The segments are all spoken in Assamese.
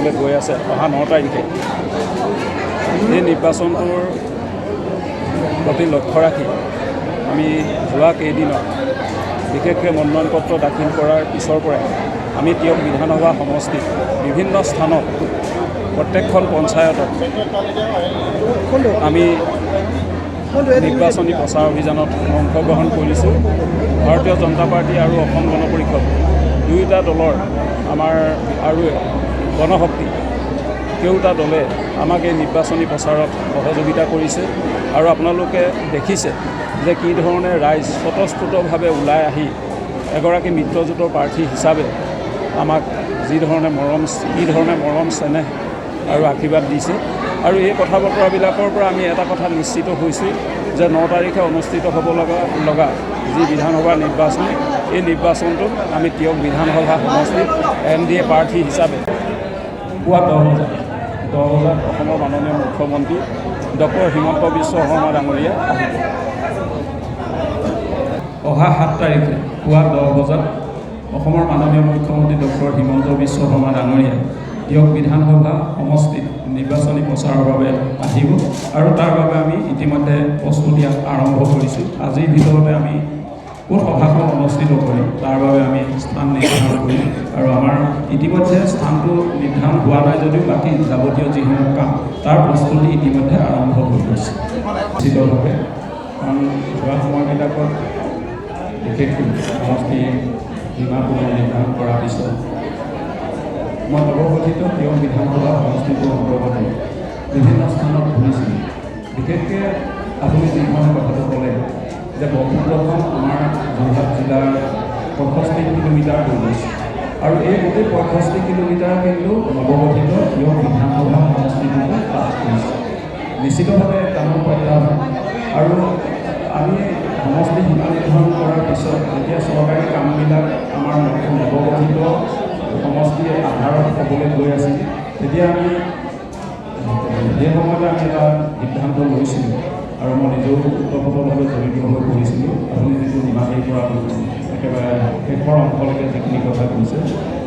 হ'বলৈ গৈ আছে অহা 9 তাৰিখে। এই নিৰ্বাচনটোৰ প্ৰতি লক্ষ্য ৰাখি আমি যোৱা কেইদিনত বিশেষকৈ মনোনয়ন পত্ৰ দাখিল কৰাৰ পিছৰ পৰাই আমি তিয়ক বিধানসভা সমষ্টিত বিভিন্ন স্থানত প্ৰত্যেকখন পঞ্চায়তত আমি নিৰ্বাচনী প্ৰচাৰ অভিযানত অংশগ্ৰহণ কৰিছোঁ। ভাৰতীয় জনতা পাৰ্টি আৰু অসম গণ পৰিষদ দুয়োটা দলৰ আমাৰ আৰু গণশক্তি কেওটা দলে আমাক এই নিৰ্বাচনী প্ৰচাৰত সহযোগিতা কৰিছে আৰু আপোনালোকে দেখিছে যে কি ধৰণে ৰাইজ স্বতঃস্ফূৰ্তভাৱে ওলাই আহি এগৰাকী মিত্ৰজোঁটৰ প্ৰাৰ্থী হিচাপে আমাক কি ধৰণে মৰম চেনেহ আৰু আশীৰ্বাদ দিছে। আৰু এই কথা বতৰাবিলাকৰ পৰা আমি এটা কথা নিশ্চিত হৈছোঁ যে 9 তাৰিখে অনুষ্ঠিত হ'ব লগা যি বিধানসভা নিৰ্বাচন, এই নিৰ্বাচনটোত আমি তিয়ক বিধানসভা সমষ্টিত NDA প্ৰাৰ্থী হিচাপে পুৱা 10 বজাত অসমৰ মাননীয় মুখ্যমন্ত্ৰী ডক্টৰ হিমন্ত বিশ্ব শৰ্মা ডাঙৰীয়া আহিব। অহা 7 তাৰিখে পুৱা 10 বজাত অসমৰ মাননীয় মুখ্যমন্ত্ৰী ডক্টৰ হিমন্ত বিশ্ব শৰ্মা ডাঙৰীয়া তিয়ক বিধানসভা সমষ্টিত নিৰ্বাচনী প্ৰচাৰৰ বাবে আহিব আৰু তাৰ বাবে আমি ইতিমধ্যে প্ৰস্তুতি আৰম্ভ কৰিছোঁ। আজিৰ ভিতৰতে আমি ক'ত সভাখন অনুষ্ঠিত কৰিম তাৰ বাবে আমি স্থান নিৰ্ধাৰণ কৰিম আৰু আমাৰ ইতিমধ্যে স্থানটো নিৰ্ধাৰণ হোৱা নাই যদিও বাকী যাৱতীয় যিসমূহ কাম তাৰ প্ৰস্তুতি ইতিমধ্যে আৰম্ভ হৈ গৈছে নিশ্চিতভাৱে। কাৰণ যোৱা সময়বিলাকত বিশেষকৈ সমষ্টিৰ সীমাবোৰ নিৰ্ধাৰণ কৰাৰ পিছত মই নৱগঠিত তিয়ক বিধানসভা সমষ্টিটোৰ অন্তৰ্গত বিভিন্ন স্থানত ঘূৰিছিলোঁ। বিশেষকৈ আপুনি যিধৰণে কথাটো ক'লে যে ব্ৰহ্মপুত্ৰখন আমাৰ যোৰহাট জিলাৰ 65 কিলোমিটাৰ হৈ গৈছে আৰু এই গোটেই 65 কিলোমিটাৰ কিন্তু নৱগঠিত তিয়ক বিধানসভা সমষ্টিটোতে পাছ কৰিছে। নিশ্চিতভাৱে ডাঙৰ প্ৰত্যাহ্বান আৰু আমি সমষ্টি সীমা নিৰ্ধাৰণ কৰাৰ পিছত যেতিয়া চৰকাৰী কামবিলাক আমাৰ নৱগঠিত সমষ্টিয়ে আধাৰত হ'বলৈ গৈ আছিল তেতিয়া আমি সেই সময়তে আমি এটা সিদ্ধান্ত লৈছিলোঁ আৰু মই নিজেও ওতঃপ্ৰোতভাৱে জড়িত হৈ পৰিছিলোঁ। আপুনি যিটো নিমাতীৰ পৰা একেবাৰে শেষৰ অংশলৈকে যিখিনি কথা কৈছে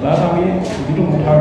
তাত আমি যিটো মুঠাৰ